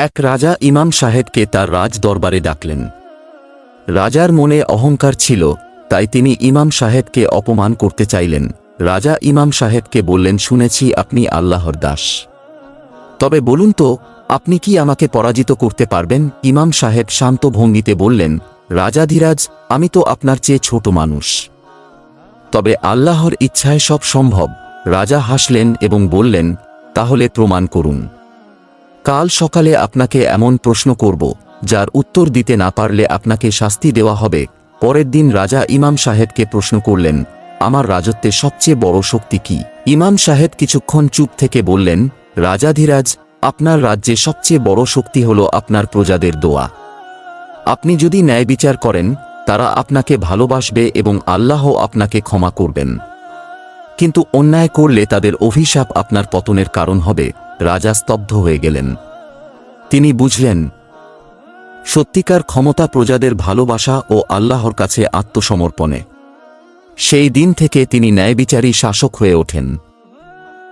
এক রাজা ইমাম সাহেবকে তার রাজ দরবারে ডাকলেন। রাজার মনে অহংকার ছিল, তাই তিনি ইমাম সাহেবকে অপমান করতে চাইলেন। রাজা ইমাম সাহেবকে বললেন, শুনেছি আপনি আল্লাহর দাস, তবে বলুন তো আপনি কি আমাকে পরাজিত করতে পারবেন? ইমাম সাহেব শান্ত ভঙ্গিতে বললেন, রাজাধিরাজ, আমি তো আপনার চেয়ে ছোট মানুষ, তবে আল্লাহর ইচ্ছায় সব সম্ভব। রাজা হাসলেন এবং বললেন, তাহলে প্রমাণ করুন। কাল সকালে আপনাকে এমন প্রশ্ন করব যার উত্তর দিতে না পারলে আপনাকে শাস্তি দেওয়া হবে। পরের দিন রাজা ইমাম সাহেবকে প্রশ্ন করলেন, আমার রাজত্বে সবচেয়ে বড় শক্তি কি? ইমাম সাহেব কিছুক্ষণ চুপ থেকে বললেন, রাজাধিরাজ, আপনার রাজ্যে সবচেয়ে বড় শক্তি হল আপনার প্রজাদের দোয়া। আপনি যদি ন্যায় বিচার করেন, তারা আপনাকে ভালোবাসবে এবং আল্লাহ আপনাকে ক্ষমা করবেন, কিন্তু অন্যায় করলে তাদের অভিশাপ আপনার পতনের কারণ হবে। রাজা স্তব্ধ হয়ে গেলেন। তিনি বুঝলেন, সত্যিকার ক্ষমতা প্রজাদের ভালোবাসা ও আল্লাহর কাছে আত্মসমর্পণে। সেই দিন থেকে তিনি ন্যায়বিচারী শাসক হয়ে ওঠেন।